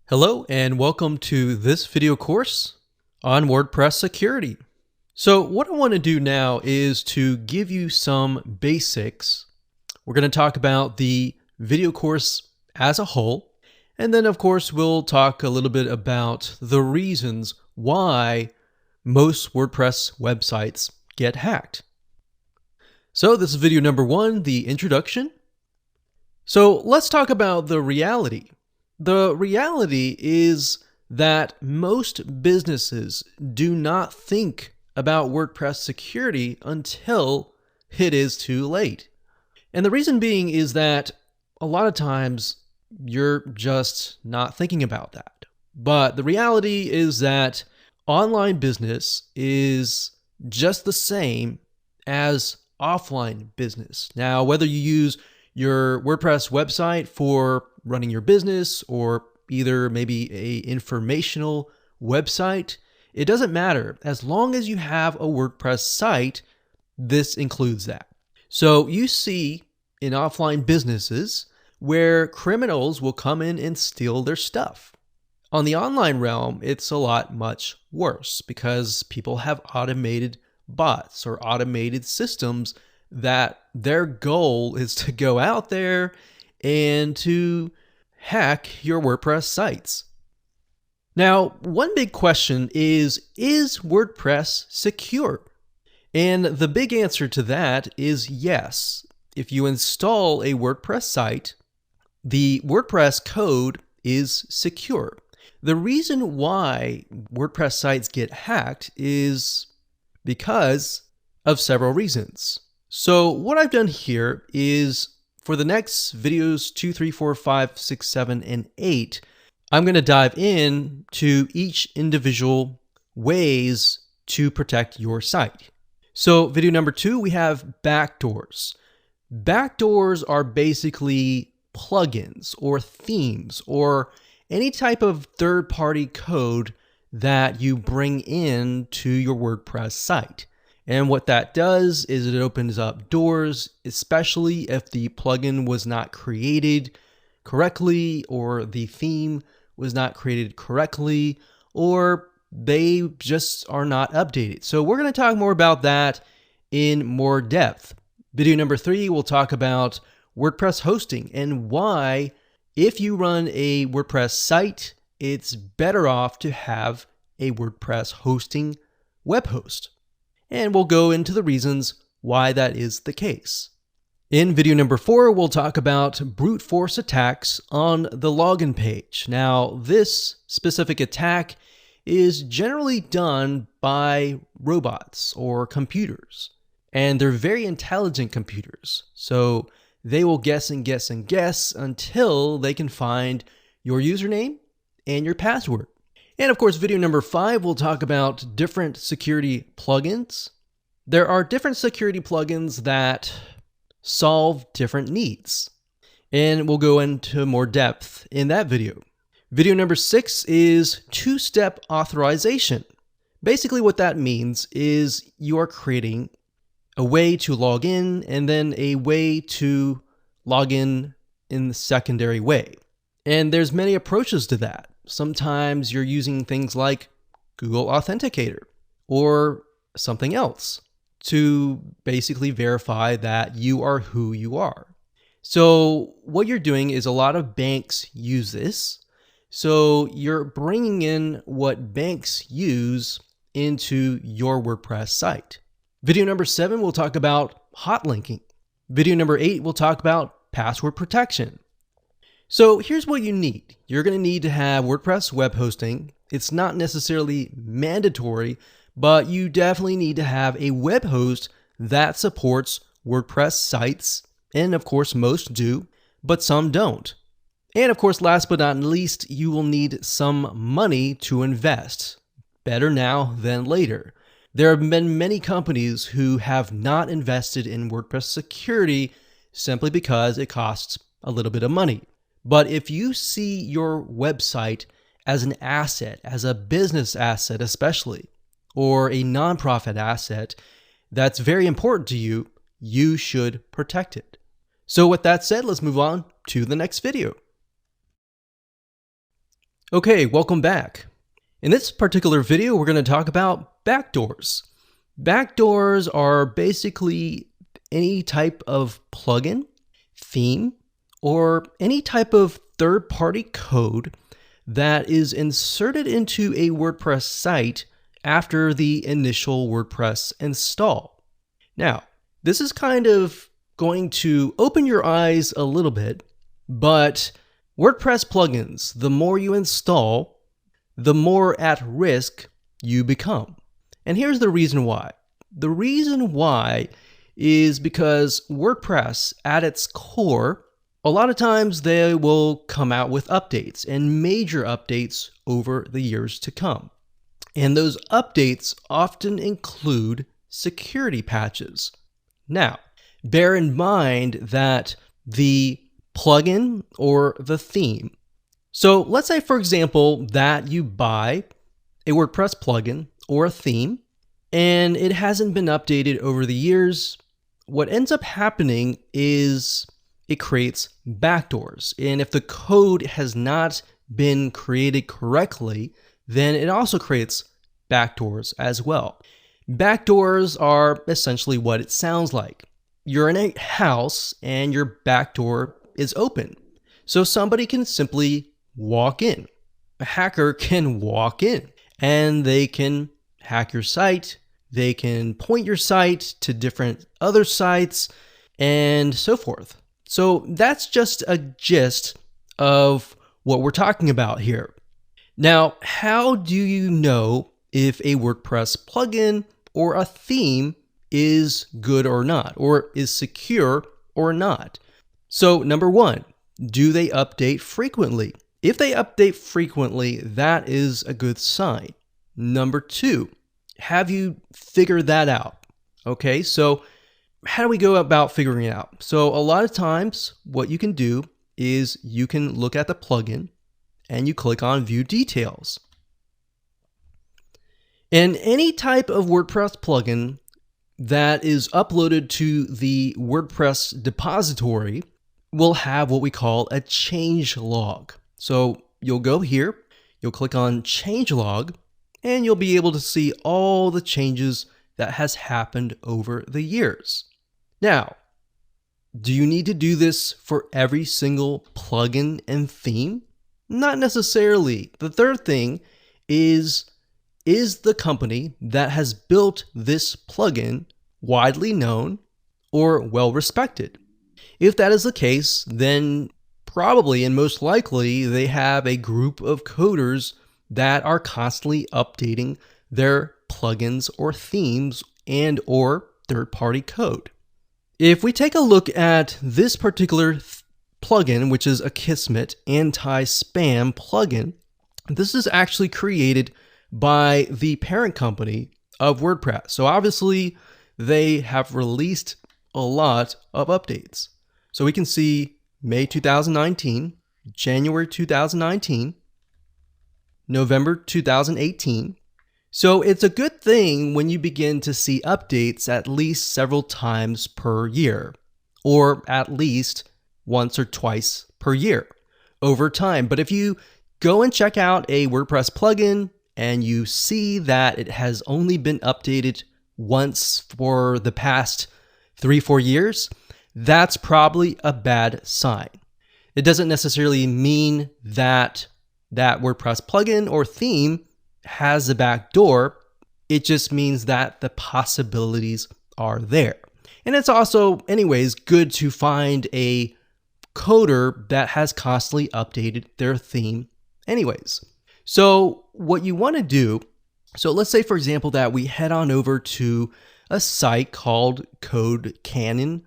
Hello and welcome to this video course on WordPress security. So what I want to do now is to give you some basics. We're going to talk about the video course as a whole, and then of course we'll talk a little bit about the reasons why most WordPress websites get hacked. So this is video number 1, the introduction. So let's talk about the reality. The reality is that most businesses do not think about WordPress security until it is too late. And the reason being is that a lot of times you're just not thinking about that. But the reality is that online business is just the same as offline business. Now, whether you use your WordPress website for running your business or either maybe a informational website, it doesn't matter. As long as you have a WordPress site, this includes that. So you see in offline businesses where criminals will come in and steal their stuff. On the online realm, it's a lot much worse because people have automated bots or automated systems that their goal is to go out there and to hack your WordPress sites. Now, one big question is WordPress secure? And the big answer to that is yes. If you install a WordPress site, the WordPress code is secure. The reason why WordPress sites get hacked is because of several reasons. So what I've done here is for the next videos 2, 3, 4, 5, 6, 7, and 8, I'm going to dive in to each individual ways to protect your site. So video number 2, we have backdoors. Backdoors are basically plugins or themes or any type of third-party code that you bring in to your WordPress site. And what that does is it opens up doors, especially if the plugin was not created correctly or the theme was not created correctly or they just are not updated. So we're going to talk more about that in more depth. Video number 3, we'll talk about WordPress hosting and why, if you run a WordPress site, it's better off to have a WordPress hosting web host. And we'll go into the reasons why that is the case. In video number 4, we'll talk about brute force attacks on the login page. Now, this specific attack is generally done by robots or computers, and they're very intelligent computers. So they will guess and guess and guess until they can find your username and your password. And of course, video number 5, we'll talk about different security plugins. There are different security plugins that solve different needs, and we'll go into more depth in that video. Video number 6 is two-step authorization. Basically what that means is you are creating a way to log in and then a way to log in the secondary way. And there's many approaches to that. Sometimes you're using things like Google Authenticator or something else to basically verify that you are who you are. So what you're doing is a lot of banks use this. So you're bringing in what banks use into your WordPress site. Video number 7, we'll talk about hot linking. Video number 8, we'll talk about password protection. So here's what you need. You're going to need to have WordPress web hosting. It's not necessarily mandatory, but you definitely need to have a web host that supports WordPress sites. And of course, most do, but some don't. And of course, last but not least, you will need some money to invest. Better now than later. There have been many companies who have not invested in WordPress security simply because it costs a little bit of money. But if you see your website as an asset, as a business asset especially, or a nonprofit asset that's very important to you, you should protect it. So with that said, let's move on to the next video. Okay, welcome back. In this particular video, we're going to talk about backdoors. Backdoors are basically any type of plugin, theme, or any type of third-party code that is inserted into a WordPress site after the initial WordPress install. Now, this is kind of going to open your eyes a little bit, but WordPress plugins, the more you install, the more at risk you become. And here's the reason why. The reason why is because WordPress, at its core, a lot of times they will come out with updates and major updates over the years to come. And those updates often include security patches. Now, bear in mind that the plugin or the theme. So let's say, for example, that you buy a WordPress plugin or a theme and it hasn't been updated over the years. What ends up happening is it creates backdoors. And if the code has not been created correctly, then it also creates backdoors as well. Backdoors are essentially what it sounds like. You're in a house and your backdoor is open. So somebody can simply walk in. A hacker can walk in and they can hack your site. They can point your site to different other sites and so forth. So that's just a gist of what we're talking about here. Now, how do you know if a WordPress plugin or a theme is good or not, or is secure or not? So number one, do they update frequently? If they update frequently, that is a good sign. Number two, have you figured that out? Okay, so how do we go about figuring it out? So a lot of times what you can do is you can look at the plugin and you click on View Details. And any type of WordPress plugin that is uploaded to the WordPress depository will have what we call a change log. So you'll go here, you'll click on change log, and you'll be able to see all the changes that has happened over the years. Now, do you need to do this for every single plugin and theme? Not necessarily. The third thing is the company that has built this plugin widely known or well respected? If that is the case, then probably and most likely they have a group of coders that are constantly updating their plugins or themes and or third-party code. If we take a look at this particular plugin, which is a Kismet anti-spam plugin, this is actually created by the parent company of WordPress. So obviously they have released a lot of updates. So we can see May 2019, January 2019, November 2018. So it's a good thing when you begin to see updates at least several times per year, or at least once or twice per year over time. But if you go and check out a WordPress plugin and you see that it has only been updated once for the past 3-4 years, that's probably a bad sign. It doesn't necessarily mean that that WordPress plugin or theme has a backdoor. It just means that the possibilities are there. And it's also, anyways, good to find a coder that has constantly updated their theme anyways. So what you want to do, so let's say, for example, that we head on over to a site called codecanyon.net.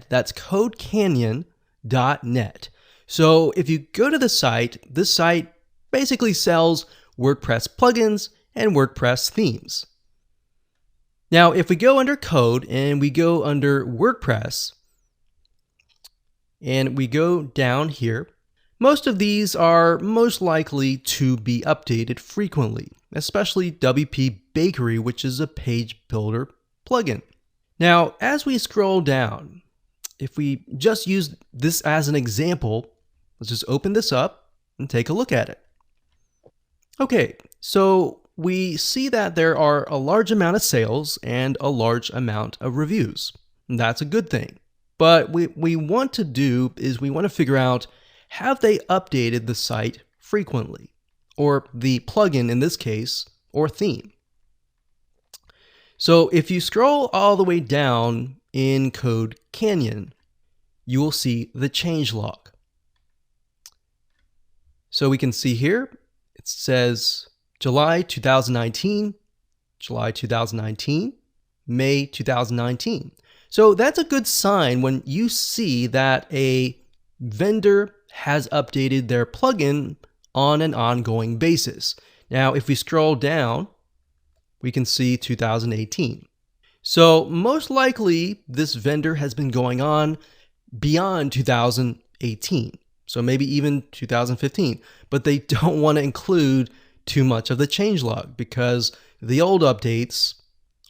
That's codecanyon.net. So if you go to the site, this site basically sells WordPress plugins and WordPress themes. Now, if we go under code and we go under WordPress and we go down here, most of these are most likely to be updated frequently, especially WP Bakery, which is a page builder plugin. Now, as we scroll down, if we just use this as an example, let's just open this up and take a look at it. Okay, so we see that there are a large amount of sales and a large amount of reviews. That's a good thing. But we want to do is we want to figure out, have they updated the site frequently? Or the plugin in this case, or theme. So if you scroll all the way down in Code Canyon, you will see the changelog. So we can see here, it says July 2019, July 2019, May 2019. So that's a good sign when you see that a vendor has updated their plugin on an ongoing basis. Now, if we scroll down, we can see 2018. So most likely this vendor has been going on beyond 2018. So maybe even 2015, but they don't want to include too much of the changelog because the old updates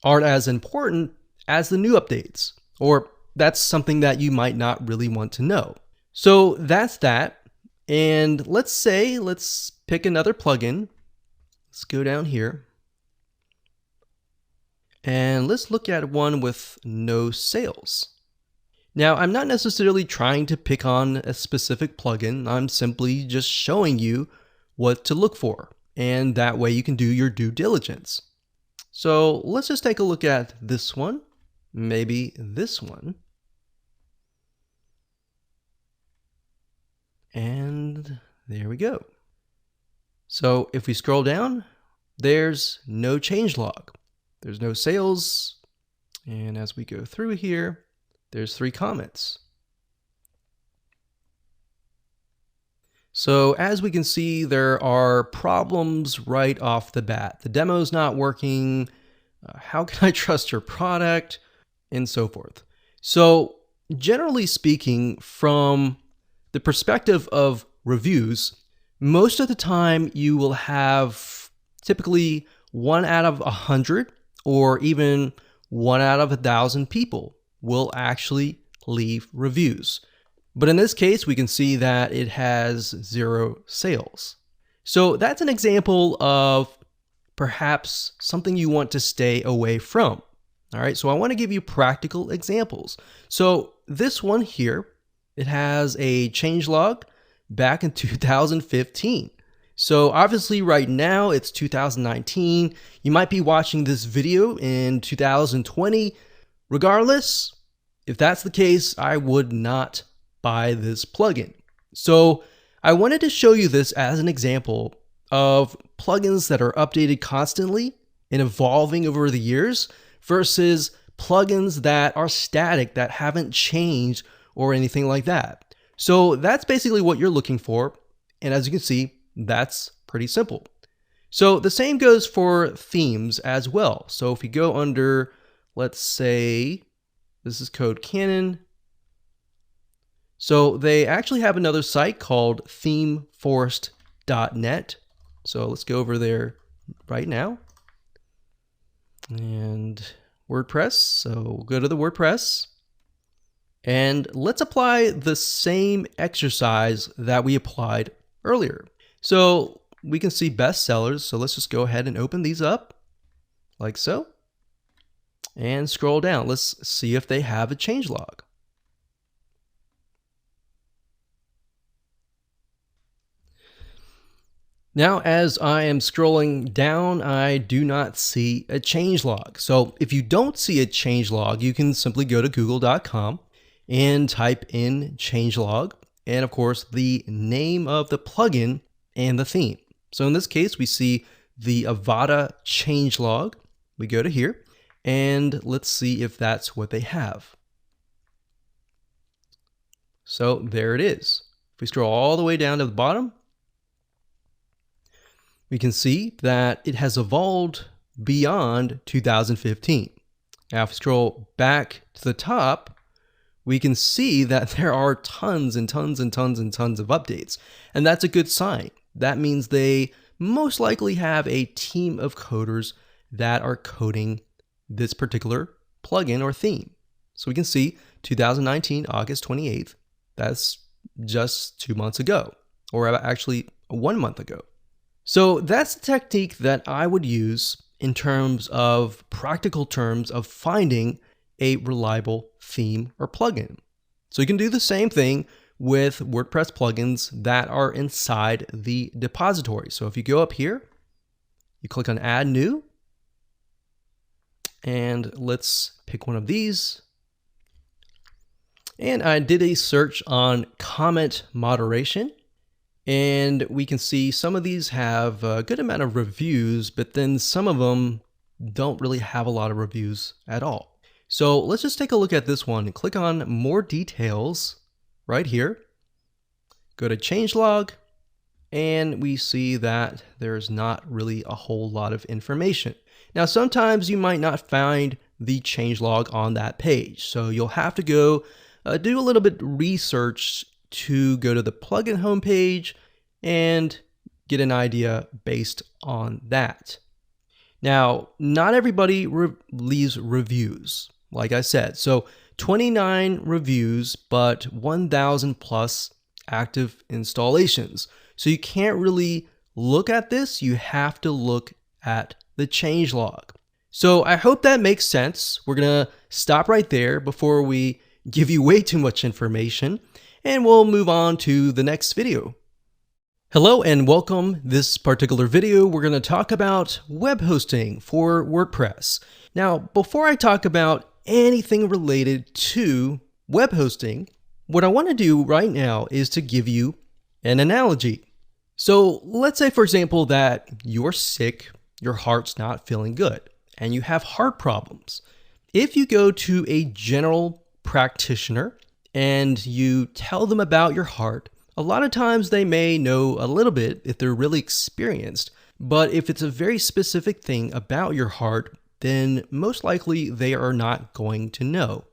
aren't as important as the new updates, or that's something that you might not really want to know. So that's that. And let's pick another plugin. Let's go down here. And let's look at one with no sales. Now, I'm not necessarily trying to pick on a specific plugin. I'm simply just showing you what to look for. And that way you can do your due diligence. So let's just take a look at this one, maybe this one. And there we go. So if we scroll down, there's no changelog. There's no sales. And as we go through here, there's 3 comments. So as we can see, there are problems right off the bat. The demo's not working. How can I trust your product? And so forth. So generally speaking, from the perspective of reviews, most of the time you will have typically 1 out of 100 or even 1 out of 1,000 people will actually leave reviews. But in this case, we can see that it has 0 sales. So that's an example of perhaps something you want to stay away from. All right, so I want to give you practical examples. So this one here, it has a changelog back in 2015. So obviously right now it's 2019. You might be watching this video in 2020. Regardless, if that's the case, I would not buy this plugin. So I wanted to show you this as an example of plugins that are updated constantly and evolving over the years versus plugins that are static, that haven't changed or anything like that. So that's basically what you're looking for. And as you can see, that's pretty simple. So the same goes for themes as well. So if we go under, let's say, this is Code Canyon. So they actually have another site called themeforest.net. So let's go over there right now. And WordPress. So we'll go to the WordPress. And let's apply the same exercise that we applied earlier. So we can see bestsellers. So let's just go ahead and open these up like so. And scroll down. Let's see if they have a changelog. Now, as I am scrolling down, I do not see a changelog. So if you don't see a changelog, you can simply go to google.com and type in changelog, and of course the name of the plugin and the theme. So in this case, we see the Avada changelog. We go to here and let's see if that's what they have. So there it is. If we scroll all the way down to the bottom, we can see that it has evolved beyond 2015. Now, if we scroll back to the top, we can see that there are tons and tons and tons and tons of updates. And that's a good sign. That means they most likely have a team of coders that are coding this particular plugin or theme. So we can see 2019, August 28th, that's just 2 months ago, or actually 1 month ago. So that's the technique that I would use in terms of practical terms of finding a reliable theme or plugin. So you can do the same thing with WordPress plugins that are inside the depository. So if you go up here, you click on Add New, and let's pick one of these. And I did a search on comment moderation, and we can see some of these have a good amount of reviews, but then some of them don't really have a lot of reviews at all. So let's just take a look at this one. Click on more details right here. Go to changelog, and we see that there's not really a whole lot of information. Now, sometimes you might not find the changelog on that page. So you'll have to go do a little bit research to go to the plugin homepage and get an idea based on that. Now, not everybody leaves reviews, like I said. So 29 reviews, but 1,000 plus active installations. So you can't really look at this. You have to look at the changelog. So I hope that makes sense. We're going to stop right there before we give you way too much information, and we'll move on to the next video. Hello and welcome. This particular video, we're going to talk about web hosting for WordPress. Now, before I talk about anything related to web hosting, what I want to do right now is to give you an analogy. So let's say, for example, that you're sick, your heart's not feeling good, and you have heart problems. If you go to a general practitioner and you tell them about your heart, a lot of times they may know a little bit if they're really experienced, but if it's a very specific thing about your heart, then most likely they are not going to know.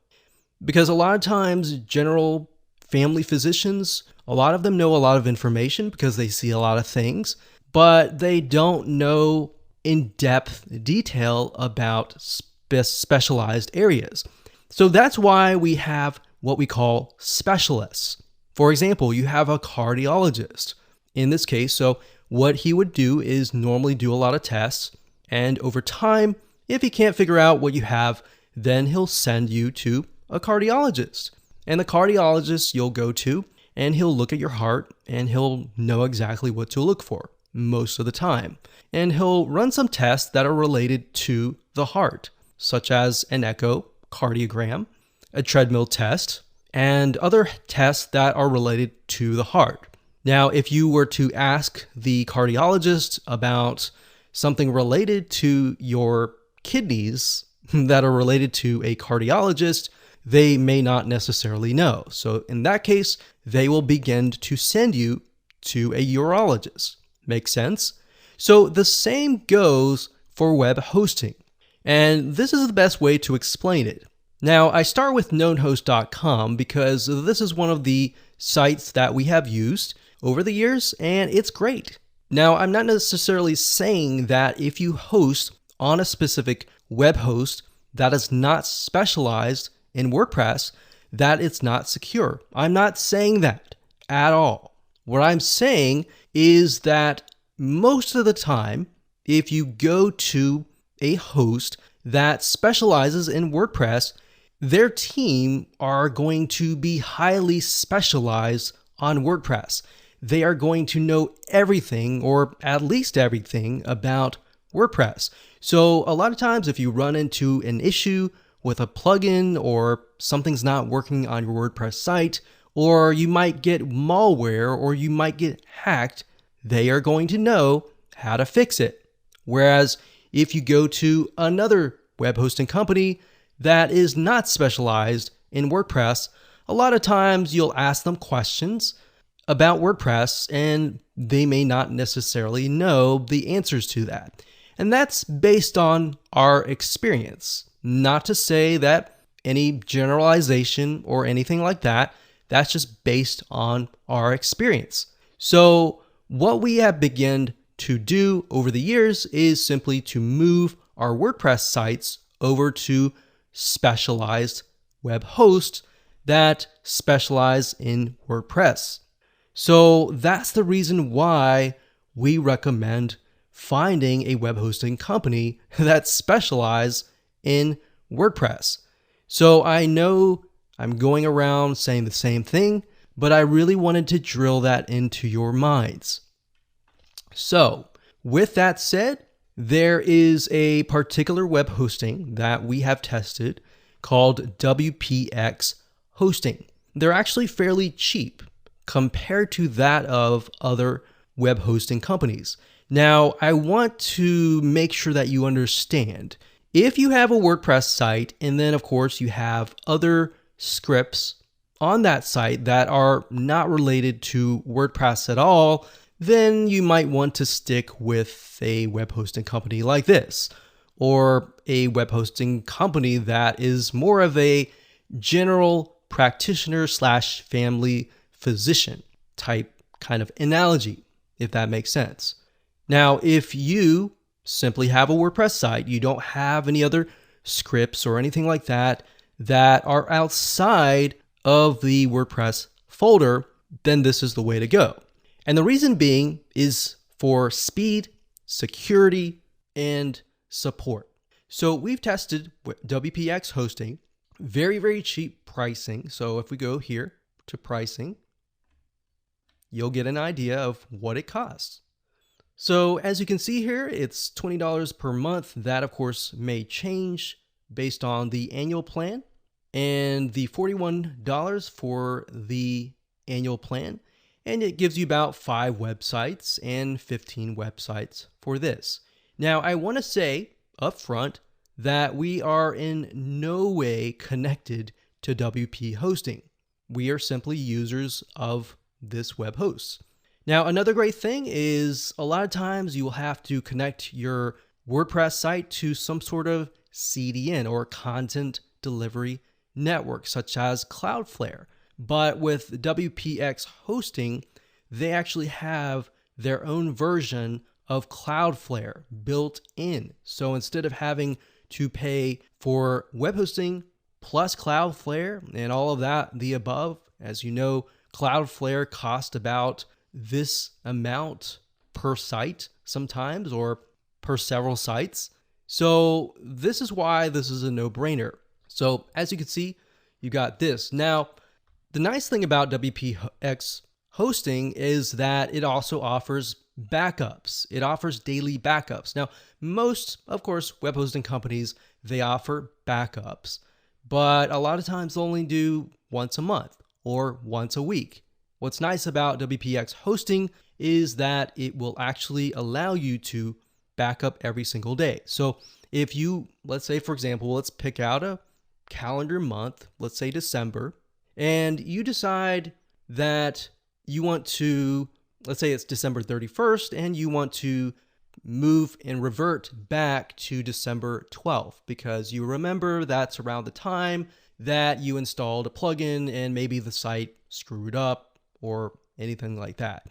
Because a lot of times general family physicians, a lot of them know a lot of information because they see a lot of things, but they don't know in-depth detail about specialized areas. So that's why we have what we call specialists. For example, you have a cardiologist in this case. So what he would do is normally do a lot of tests, and over time, if he can't figure out what you have, then he'll send you to a cardiologist. And the cardiologist you'll go to, and he'll look at your heart, and he'll know exactly what to look for most of the time. And he'll run some tests that are related to the heart, such as an echocardiogram, a treadmill test, and other tests that are related to the heart. Now, if you were to ask the cardiologist about something related to your kidneys that are related to a cardiologist, they may not necessarily know. So in that case, they will begin to send you to a urologist. Make sense? So the same goes for web hosting. And this is the best way to explain it. Now, I start with knownhost.com because this is one of the sites that we have used over the years, and it's great. Now, I'm not necessarily saying that if you host on a specific web host that is not specialized in WordPress, that it's not secure. I'm not saying that at all. What I'm saying is that most of the time, if you go to a host that specializes in WordPress, their team are going to be highly specialized on WordPress. They are going to know everything, or at least everything, about WordPress. So a lot of times if you run into an issue with a plugin, or something's not working on your WordPress site, or you might get malware, or you might get hacked, they are going to know how to fix it. Whereas if you go to another web hosting company that is not specialized in WordPress, a lot of times you'll ask them questions about WordPress and they may not necessarily know the answers to that. And that's based on our experience. Not to say that any generalization or anything like that, that's just based on our experience. So what we have begun to do over the years is simply to move our WordPress sites over to specialized web hosts that specialize in WordPress. So that's the reason why we recommend finding a web hosting company that specializes in WordPress. So I know I'm going around saying the same thing, but I really wanted to drill that into your minds. So with that said, there is a particular web hosting that we have tested called WPX hosting. They're actually fairly cheap compared to that of other web hosting companies. Now, I want to make sure that you understand, if you have a WordPress site and then of course you have other scripts on that site that are not related to WordPress at all, then you might want to stick with a web hosting company like this, or a web hosting company that is more of a general practitioner / family physician type kind of analogy, if that makes sense. Now, if you simply have a WordPress site, you don't have any other scripts or anything like that that are outside of the WordPress folder, then this is the way to go. And the reason being is for speed, security, and support. So we've tested WPX hosting, very, very cheap pricing. So if we go here to pricing, you'll get an idea of what it costs. So as you can see here, it's $20 per month. That of course may change based on the annual plan, and the $41 for the annual plan. And it gives you about 5 websites and 15 websites for this. Now, I want to say up front that we are in no way connected to WP hosting. We are simply users of this web host. Now, another great thing is a lot of times you will have to connect your WordPress site to some sort of CDN or content delivery network, such as Cloudflare. But with WPX hosting, they actually have their own version of Cloudflare built in. So instead of having to pay for web hosting plus Cloudflare and all of that, the above, as you know, Cloudflare costs about this amount per site sometimes, or per several sites. So this is why this is a no-brainer. So as you can see, you got this. Now, the nice thing about WPX hosting is that it also offers backups. It offers daily backups. Now, most, of course, web hosting companies, they offer backups, but a lot of times they'll only do once a month or once a week. What's nice about WPX hosting is that it will actually allow you to back up every single day. So if you, let's say, for example, let's pick out a calendar month, let's say December, and you decide that you want to, let's say it's December 31st, and you want to move and revert back to December 12th, because you remember that's around the time that you installed a plugin and maybe the site screwed up or anything like that.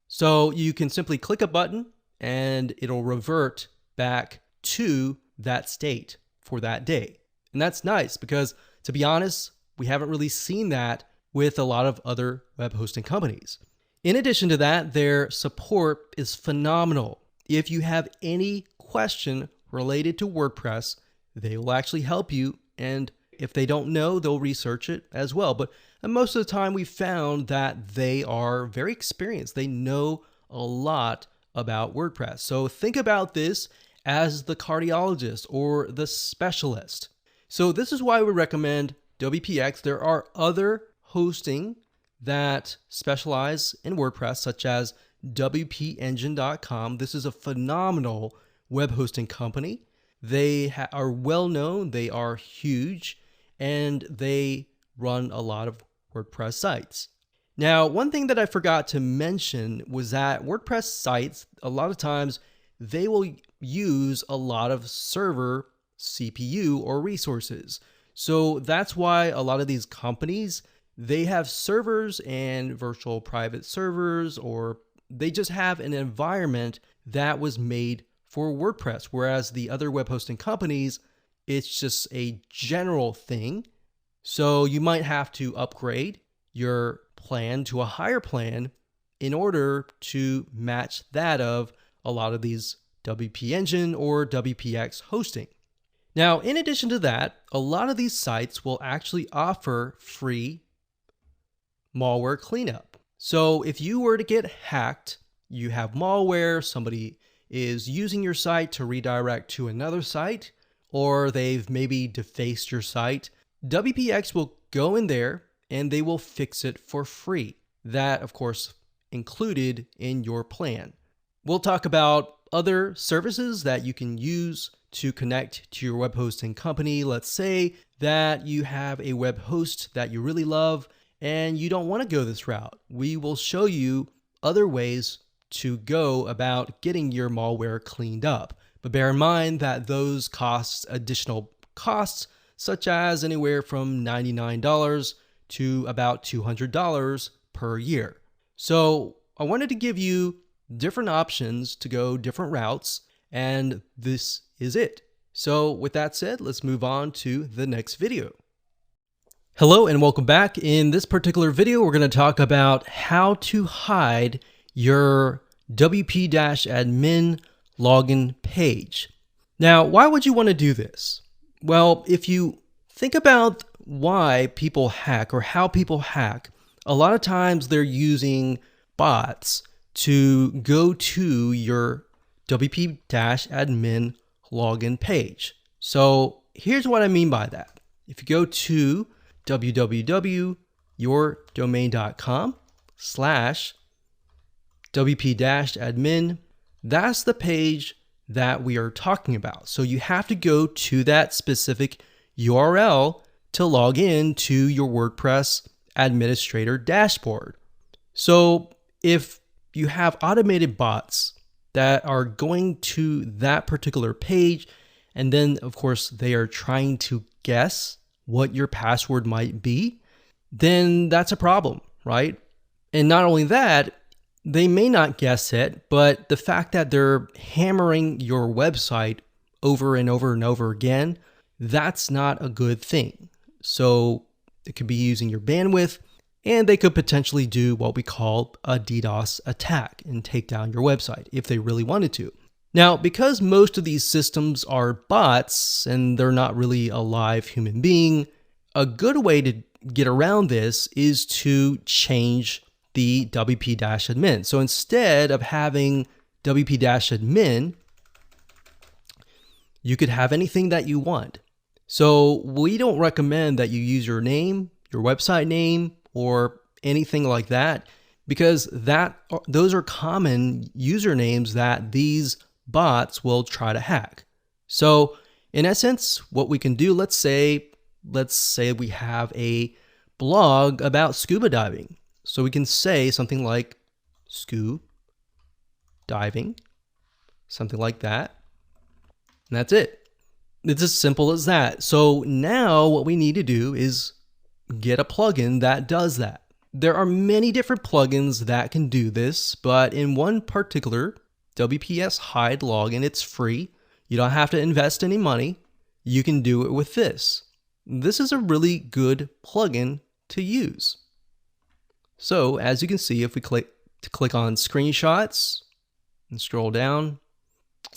So you can simply click a button and it'll revert back to that state for that day. And that's nice because, to be honest, we haven't really seen that with a lot of other web hosting companies. In addition to that, their support is phenomenal. If you have any question related to WordPress, they will actually help you. And if they don't know, they'll research it as well. But most of the time, we found that they are very experienced. They know a lot about WordPress. So think about this as the cardiologist or the specialist. So this is why we recommend WPX. There are other hosting that specialize in WordPress, such as WPEngine.com. This is a phenomenal web hosting company. They are well known, they are huge, and they run a lot of WordPress sites. Now, one thing that I forgot to mention was that WordPress sites, a lot of times, they will use a lot of server CPU or resources. So that's why a lot of these companies, they have servers and virtual private servers, or they just have an environment that was made for WordPress, whereas the other web hosting companies, it's just a general thing. So you might have to upgrade your plan to a higher plan in order to match that of a lot of these WP Engine or WPX hosting. Now, in addition to that, a lot of these sites will actually offer free malware cleanup. So if you were to get hacked, you have malware, somebody is using your site to redirect to another site, or they've maybe defaced your site, WPX will go in there and they will fix it for free. That, of course, included in your plan. We'll talk about other services that you can use to connect to your web hosting company. Let's say that you have a web host that you really love and you don't want to go this route. We will show you other ways to go about getting your malware cleaned up. But bear in mind that those cost additional costs, such as anywhere from $99 to about $200 per year. So I wanted to give you different options to go different routes, and this is it. So with that said, let's move on to the next video. Hello and welcome back. In this particular video, we're going to talk about how to hide your WP-admin login page. Now, why would you want to do this? Well, if you think about why people hack or how people hack, a lot of times they're using bots to go to your WP-admin login page. So here's what I mean by that. If you go to www.yourdomain.com/WP-admin, that's the page that we are talking about. So you have to go to that specific URL to log in to your WordPress administrator dashboard. So if you have automated bots that are going to that particular page, and then of course they are trying to guess what your password might be, then that's a problem, right? And not only that, they may not guess it, but the fact that they're hammering your website over and over and over again, that's not a good thing. So it could be using your bandwidth, and they could potentially do what we call a DDoS attack and take down your website if they really wanted to. Now, because most of these systems are bots and they're not really a live human being, a good way to get around this is to change the WP-admin. So instead of having WP-admin, you could have anything that you want. So we don't recommend that you use your name, your website name, or anything like that, because those are common usernames that these bots will try to hack. So in essence, what we can do, let's say we have a blog about scuba diving. So we can say something like scuba diving, something like that. And that's it. It's as simple as that. So now what we need to do is get a plugin that does that. There are many different plugins that can do this, but in one particular, WPS Hide Login, it's free. You don't have to invest any money. You can do it with this. This is a really good plugin to use. So as you can see, if we click on screenshots and scroll down,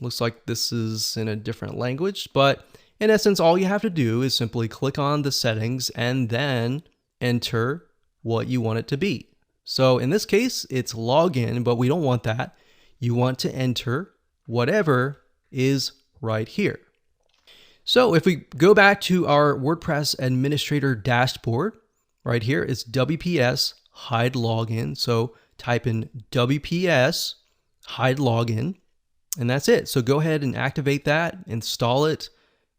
looks like this is in a different language, but in essence, all you have to do is simply click on the settings and then enter what you want it to be. So in this case, it's login, but we don't want that. You want to enter whatever is right here. So if we go back to our WordPress administrator dashboard, right here, it's WPS hide login. So type in WPS hide login, and that's it. So go ahead and activate that, install it,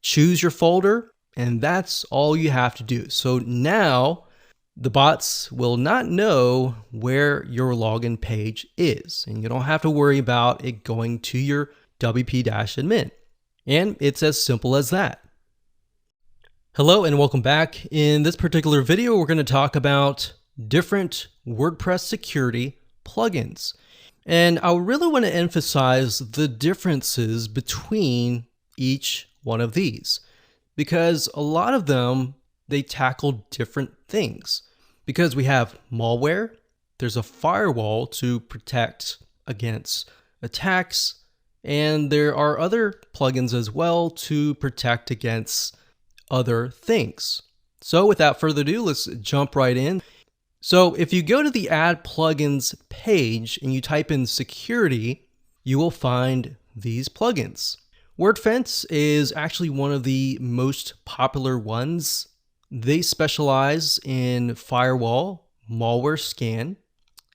choose your folder, and that's all you have to do. So now the bots will not know where your login page is, and you don't have to worry about it going to your WP-admin. And it's as simple as that. Hello and welcome back. In this particular video, we're going to talk about different WordPress security plugins. And I really want to emphasize the differences between each one of these, because a lot of them, they tackle different things. Because we have malware, there's a firewall to protect against attacks, and there are other plugins as well to protect against other things. So without further ado, let's jump right in. So if you go to the Add Plugins page and you type in security, you will find these plugins. WordFence is actually one of the most popular ones. They specialize in firewall, malware scan.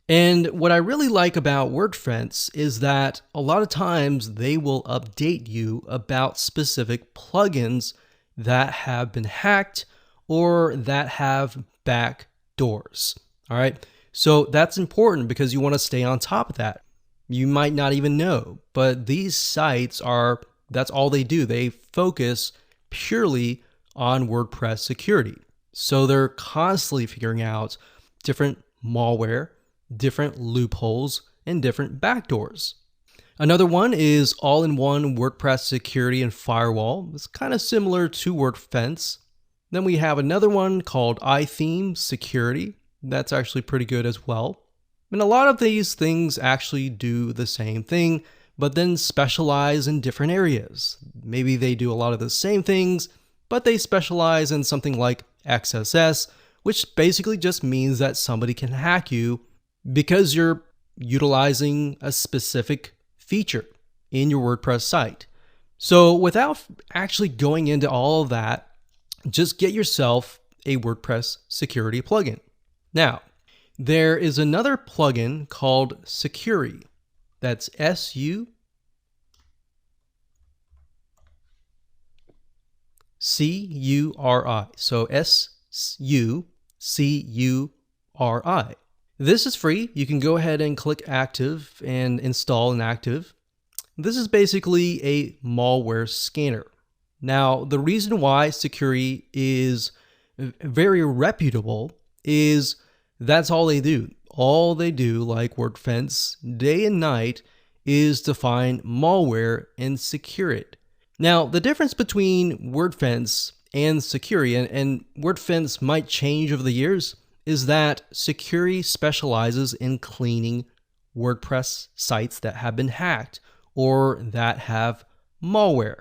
And what I really like about WordFence is that a lot of times they will update you about specific plugins that have been hacked or that have backdoors. All right. So that's important because you want to stay on top of that. You might not even know, but these sites that's all they do. They focus purely on WordPress security. So they're constantly figuring out different malware, different loopholes, and different backdoors. Another one is all-in-one WordPress security and firewall. It's kind of similar to WordFence. Then we have another one called thieves security. That's actually pretty good as well. And a lot of these things actually do the same thing, but then specialize in different areas. Maybe they do a lot of the same things, but they specialize in something like XSS, which basically just means that somebody can hack you because you're utilizing a specific feature in your WordPress site. So without actually going into all of that, just get yourself a WordPress security plugin. Now, there is another plugin called Sucuri. That's Sucuri. So Sucuri. This is free. You can go ahead and click active and install an active. This is basically a malware scanner. Now, the reason why Sucuri is very reputable is that's all they do. All they do, like WordFence, day and night, is to find malware and secure it. Now, the difference between WordFence and Sucuri, and WordFence might change over the years, is that Sucuri specializes in cleaning WordPress sites that have been hacked or that have malware.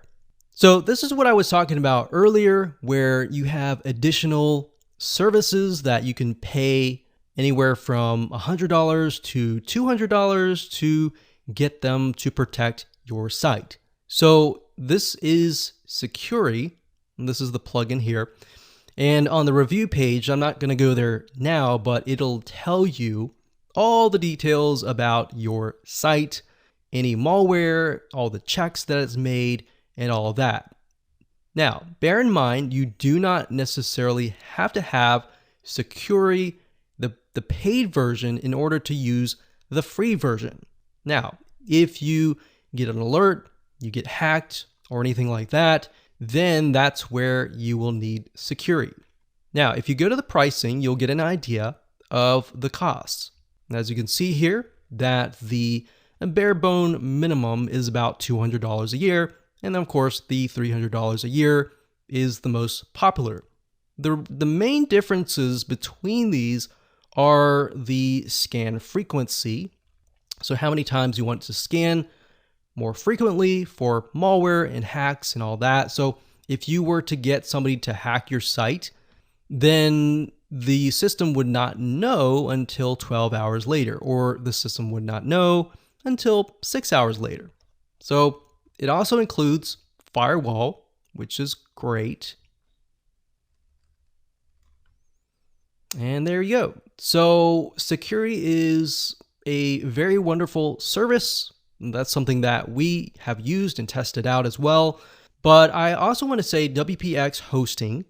So this is what I was talking about earlier, where you have additional services that you can pay anywhere from $100 to $200 to get them to protect your site. So this is Sucuri, and this is the plugin here. And on the review page, I'm not going to go there now, but it'll tell you all the details about your site, any malware, all the checks that it's made, and all of that. Now, bear in mind, you do not necessarily have to have Sucuri, the paid version, in order to use the free version. Now, if you get an alert, you get hacked, or anything like that, then that's where you will need Sucuri. Now, if you go to the pricing, you'll get an idea of the costs. As you can see here, that the bare bone minimum is about $200 a year, and of course, the $300 a year is the most popular. The main differences between these are the scan frequency. So how many times you want to scan more frequently for malware and hacks and all that. So if you were to get somebody to hack your site, then the system would not know until 12 hours later, or the system would not know until 6 hours later. So it also includes firewall, which is great. And there you go. So Sucuri is a very wonderful service. That's something that we have used and tested out as well. But I also want to say WPX hosting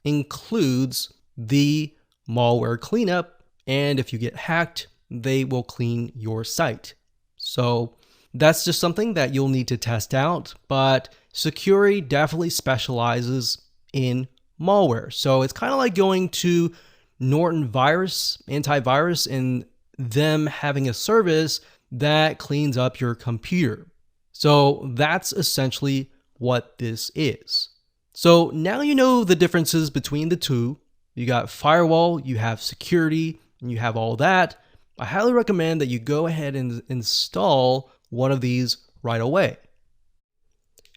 includes the malware cleanup. And if you get hacked, they will clean your site. So that's just something that you'll need to test out. But Sucuri definitely specializes in malware. So it's kind of like going to Norton antivirus, and them having a service that cleans up your computer. So that's essentially what this is. So now you know the differences between the two. You got firewall, you have security, and you have all that. I highly recommend that you go ahead and install one of these right away.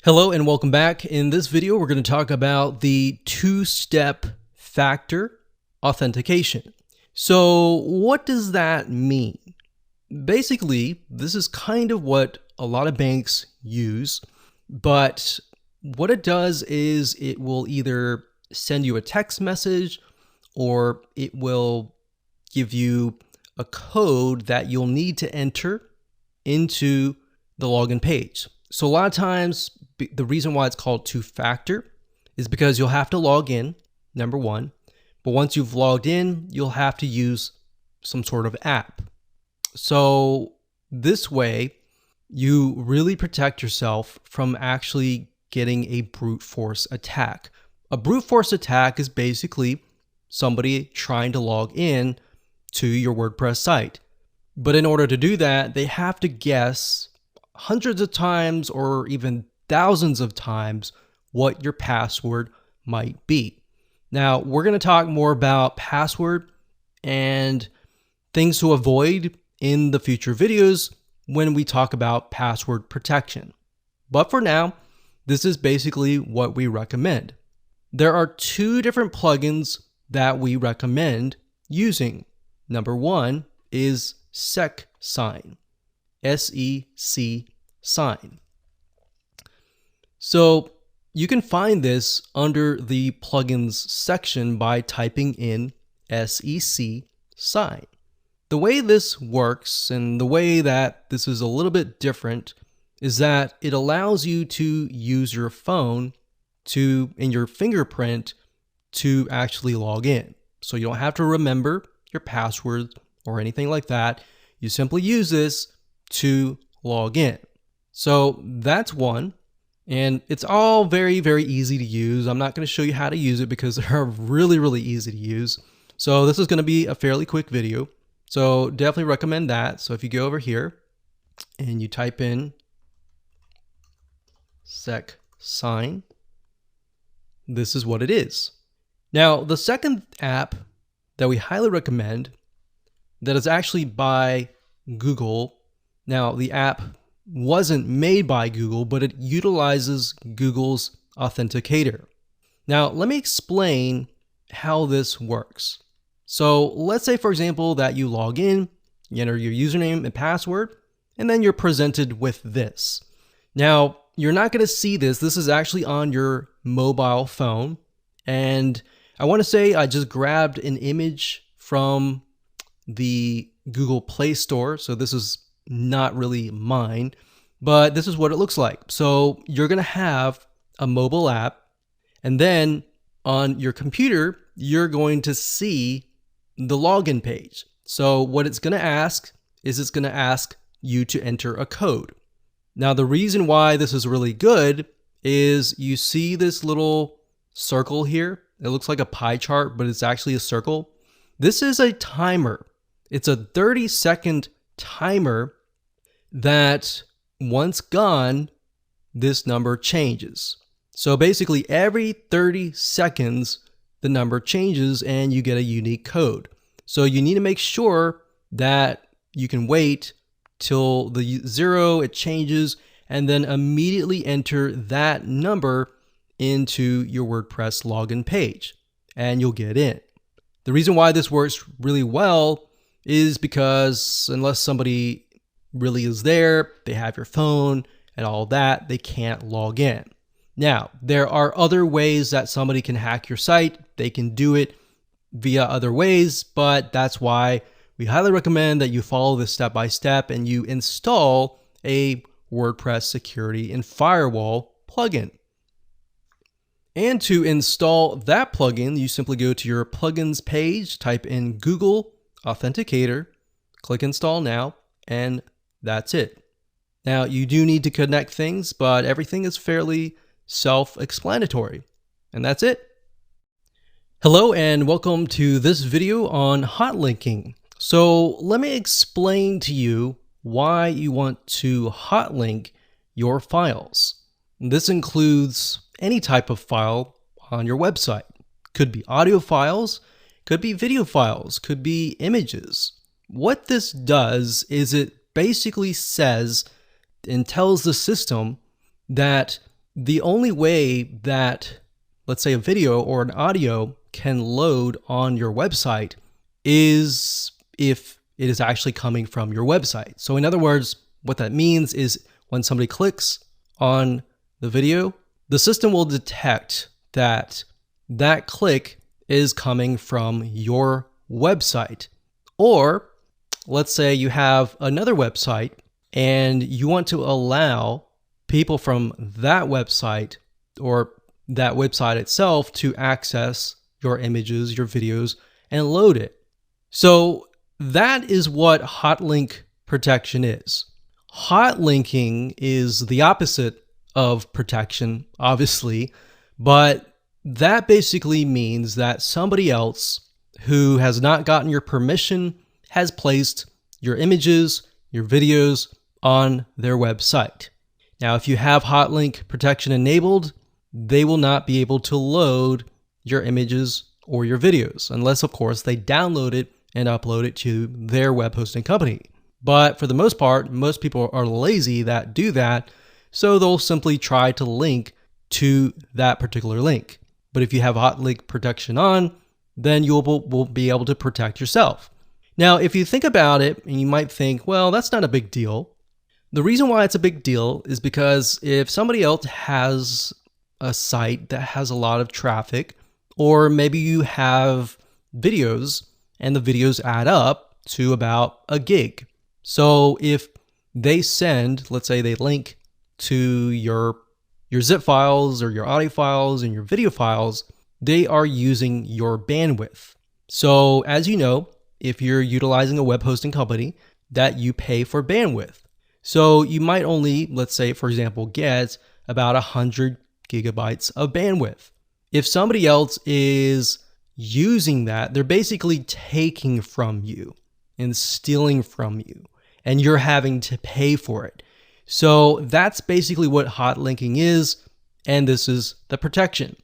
Hello and welcome back. In this video, we're going to talk about the two-step factor authentication. So what does that mean? Basically, this is kind of what a lot of banks use, but what it does is it will either send you a text message or it will give you a code that you'll need to enter into the login page. So a lot of times, the reason why it's called two-factor is because you'll have to log in, number one, but once you've logged in, you'll have to use some sort of app. So this way, you really protect yourself from actually getting a brute force attack. A brute force attack is basically somebody trying to log in to your WordPress site. But in order to do that, they have to guess hundreds of times or even thousands of times what your password might be. Now, we're going to talk more about password and things to avoid in the future videos when we talk about password protection. But for now, this is basically what we recommend. There are two different plugins that we recommend using. Number one is SecSign, S-E-C sign. So you can find this under the plugins section by typing in SEC sign. The way this works and the way that this is a little bit different is that it allows you to use your phone in your fingerprint to actually log in. So you don't have to remember your password or anything like that. You simply use this to log in. So that's one. And it's all very, very easy to use. I'm not going to show you how to use it because they're really, really easy to use. So this is going to be a fairly quick video. So definitely recommend that. So if you go over here and you type in SecSign, this is what it is. Now, the second app that we highly recommend that is actually by Google. Now, the app wasn't made by Google, but it utilizes Google's authenticator. Now, let me explain how this works. So let's say, for example, that you log in, you enter your username and password, and then you're presented with this. Now, you're not going to see this. This is actually on your mobile phone. And I want to say I just grabbed an image from the Google Play Store. So this is not really mine, but this is what it looks like. So you're going to have a mobile app, and then on your computer, you're going to see the login page. So what it's going to ask is it's going to ask you to enter a code. Now, the reason why this is really good is you see this little circle here. It looks like a pie chart, but it's actually a circle. This is a timer. It's a 30-second timer that once gone, this number changes. So basically every 30 seconds, the number changes and you get a unique code. So you need to make sure that you can wait till the 0, it changes, and then immediately enter that number into your WordPress login page and you'll get in. The reason why this works really well is because unless somebody really is there, they have your phone and all that, they can't log in. Now, there are other ways that somebody can hack your site. They can do it via other ways, but that's why we highly recommend that you follow this step by step and you install a WordPress security and firewall plugin. And to install that plugin, you simply go to your plugins page, type in Google Authenticator, click install now, and that's it. Now, you do need to connect things, but everything is fairly self-explanatory. And that's it. Hello and welcome to this video on hot linking. So let me explain to you why you want to hot link your files. This includes any type of file on your website. Could be audio files, could be video files, could be images, what this does is it basically says and tells the system that the only way that, let's say, a video or an audio can load on your website is if it is actually coming from your website. So in other words, what that means is when somebody clicks on the video, the system will detect that that click is coming from your website. Or let's say you have another website and you want to allow people from that website or that website itself to access your images, your videos, and load it. So that is what hot link protection is. Hot linking is the opposite of protection, obviously, but that basically means that somebody else who has not gotten your permission has placed your images, your videos on their website. Now, if you have hot link protection enabled, they will not be able to load your images or your videos, unless, of course, they download it and upload it to their web hosting company. But for the most part, most people are lazy that do that, so they'll simply try to link to that particular link. But if you have hot link protection on, then you will be able to protect yourself. Now, if you think about it, and you might think, well, that's not a big deal. The reason why it's a big deal is because if somebody else has a site that has a lot of traffic, or maybe you have videos and the videos add up to about a gig. So if they send, let's say they link to your zip files or your audio files and your video files, they are using your bandwidth. So as you know, if you're utilizing a web hosting company, that you pay for bandwidth. So you might only, let's say, for example, get about 100 gigabytes of bandwidth. If somebody else is using that, they're basically taking from you and stealing from you, and you're having to pay for it. So that's basically what hot linking is, and this is the protection.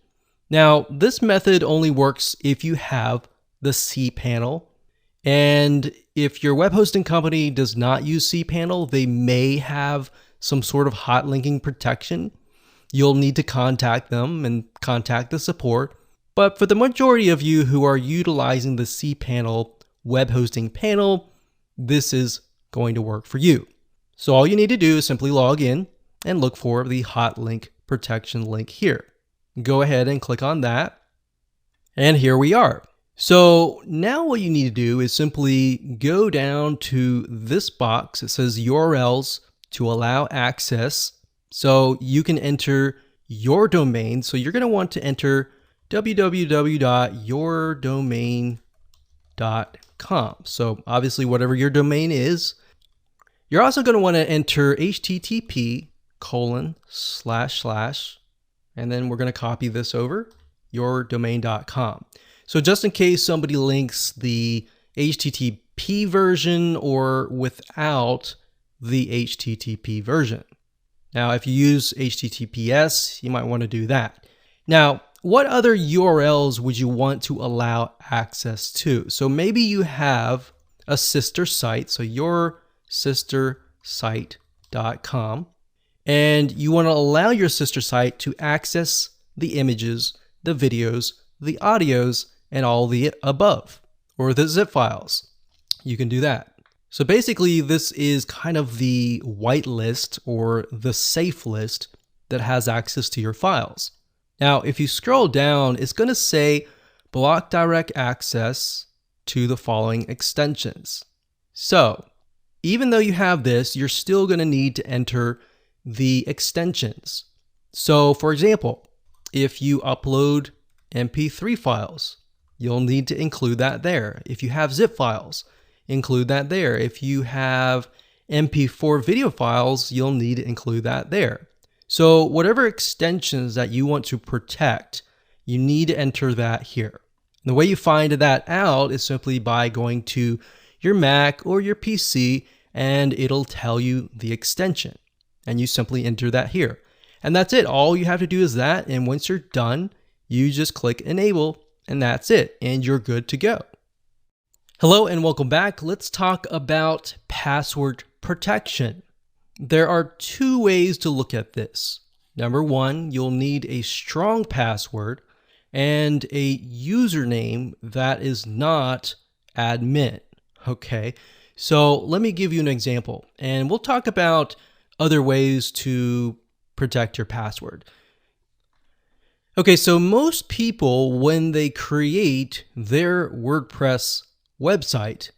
Now, this method only works if you have the cPanel. And if your web hosting company does not use cPanel, they may have some sort of hot linking protection. You'll need to contact them and contact the support. But for the majority of you who are utilizing the cPanel web hosting panel, this is going to work for you. So all you need to do is simply log in and look for the hot link protection link here. Go ahead and click on that. And here we are. So now what you need to do is simply go down to this box. It says URLs to allow access. So you can enter your domain. So you're going to want to enter www.yourdomain.com. So obviously whatever your domain is. You're also going to want to enter http:// and then we're going to copy this over, yourdomain.com. So just in case somebody links the HTTP version or without the HTTP version. Now, if you use HTTPS, you might want to do that. Now, what other URLs would you want to allow access to? So maybe you have a sister site, so yoursistersite.com, and you want to allow your sister site to access the images, the videos, the audios, and all the above, or the zip files. You can do that. So basically, this is kind of the white list or the safe list that has access to your files. Now, if you scroll down, it's going to say block direct access to the following extensions. So even though you have this, you're still going to need to enter the extensions. So for example, if you upload MP3 files, you'll need to include that there. If you have zip files, include that there. If you have MP4 video files, you'll need to include that there. So whatever extensions that you want to protect, you need to enter that here. And the way you find that out is simply by going to your Mac or your PC, and it'll tell you the extension. And you simply enter that here. And that's it. All you have to do is that. And once you're done, you just click enable, and that's it. And you're good to go. Hello and welcome back. Let's talk about password protection. There are two ways to look at this. Number one, you'll need a strong password and a username that is not admin. Okay, so let me give you an example, and we'll talk about other ways to protect your password. Okay, so most people, when they create their WordPress website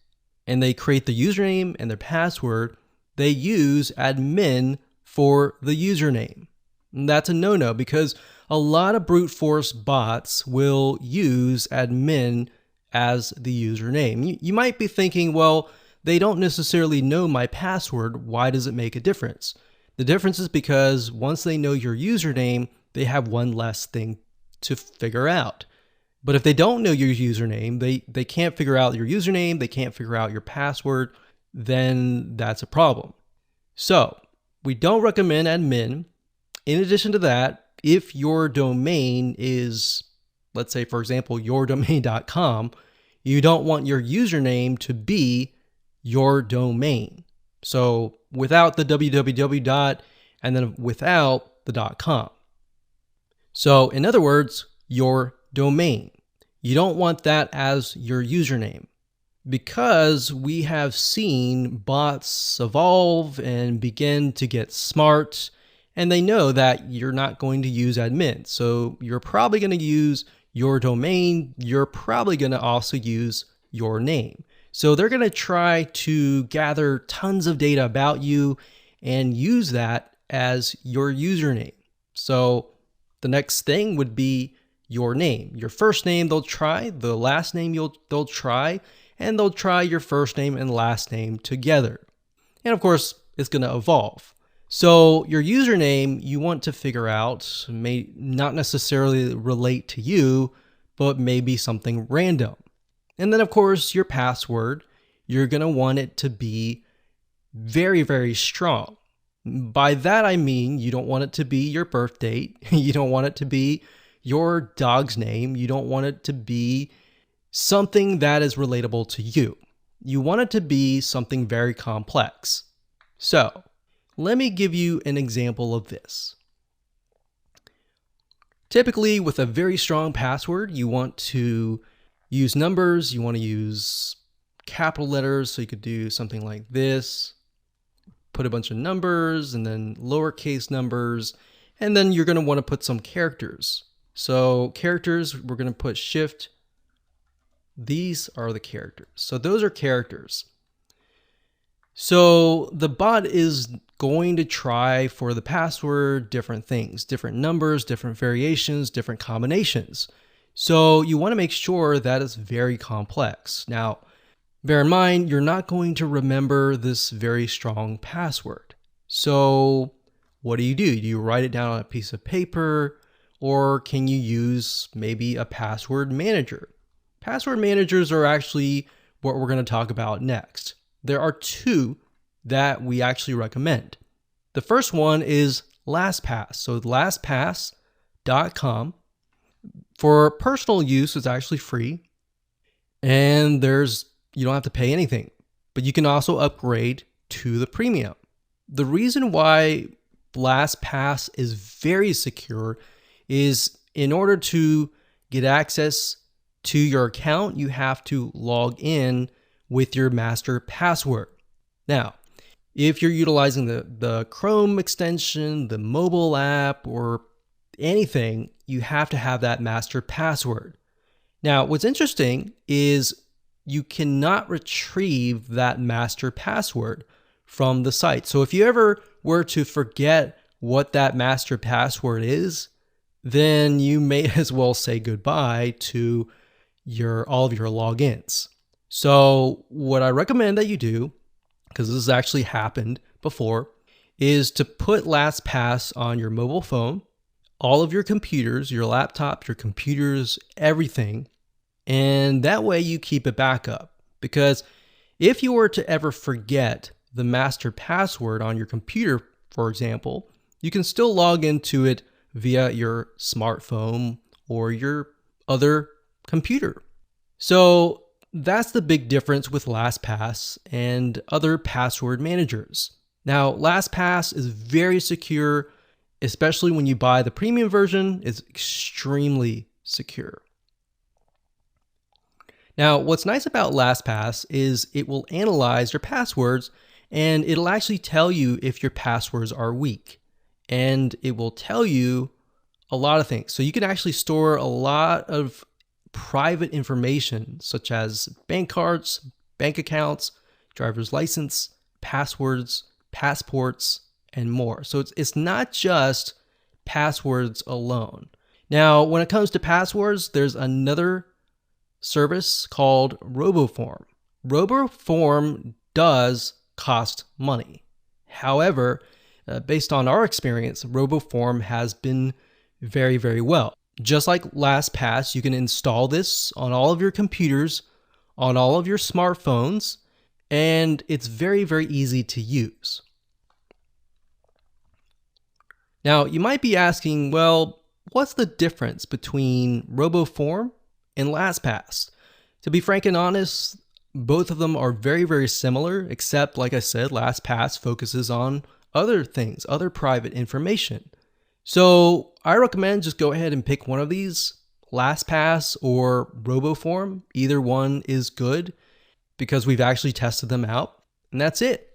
and they create the username and their password, they use admin for the username. And that's a no-no because a lot of brute force bots will use admin as the username. You might be thinking, well, they don't necessarily know my password. Why does it make a difference? The difference is because once they know your username, they have one less thing to figure out. But if they don't know your username, they can't figure out your username, they can't figure out your password, then that's a problem. So we don't recommend admin. In addition to that, if your domain is, let's say, for example, yourdomain.com, you don't want your username to be your domain. So without the www and then without the .com. So in other words, your domain. You don't want that as your username because we have seen bots evolve and begin to get smart, and they know that you're not going to use admin. So you're probably going to use your domain. You're probably going to also use your name. So they're going to try to gather tons of data about you and use that as your username. So the next thing would be your name. Your first name they'll try, the last name they'll try, and they'll try your first name and last name together. And of course, it's going to evolve. So your username you want to figure out may not necessarily relate to you, but maybe something random. And then of course, your password, you're going to want it to be very, very strong. By that I mean you don't want it to be your birth date. You don't want it to be your dog's name. You don't want it to be something that is relatable to you. You want it to be something very complex. So let me give you an example of this. Typically with a very strong password, you want to use numbers. You want to use capital letters. So you could do something like this. Put a bunch of numbers and then lowercase numbers. And then you're going to want to put some characters. So characters, we're going to put shift. These are the characters. So those are characters. So the bot is going to try for the password different things, different numbers, different variations, different combinations. So you want to make sure that it's very complex. Now, bear in mind, you're not going to remember this very strong password. So what do? Do you write it down on a piece of paper? Or can you use maybe a password manager? Password managers are actually what we're going to talk about next. There are two that we actually recommend. The first one is LastPass. So lastpass.com. For personal use, it's actually free. And you don't have to pay anything. But you can also upgrade to the premium. The reason why LastPass is very secure is in order to get access to your account, you have to log in with your master password. Now, if you're utilizing the Chrome extension, the mobile app, or anything, you have to have that master password. Now, what's interesting is you cannot retrieve that master password from the site. So if you ever were to forget what that master password is, then you may as well say goodbye to all of your logins. So what I recommend that you do, because this has actually happened before, is to put LastPass on your mobile phone, all of your computers, your laptop, your computers, everything. And that way you keep it backup. Because if you were to ever forget the master password on your computer, for example, you can still log into it via your smartphone or your other computer. So that's the big difference with LastPass and other password managers. Now, LastPass is very secure, especially when you buy the premium version. It's extremely secure. Now, what's nice about LastPass is it will analyze your passwords and it'll actually tell you if your passwords are weak. And it will tell you a lot of things. So you can actually store a lot of private information such as bank cards, bank accounts, driver's license, passwords, passports, and more. So it's not just passwords alone. Now, when it comes to passwords, there's another service called RoboForm. RoboForm does cost money. However, based on our experience, RoboForm has been very, very well. Just like LastPass, you can install this on all of your computers, on all of your smartphones, and it's very, very easy to use. Now, you might be asking, well, what's the difference between RoboForm and LastPass? To be frank and honest, both of them are very, very similar, except, like I said, LastPass focuses on other things, other private information. So I recommend just go ahead and pick one of these, LastPass or RoboForm. Either one is good because we've actually tested them out, and that's it.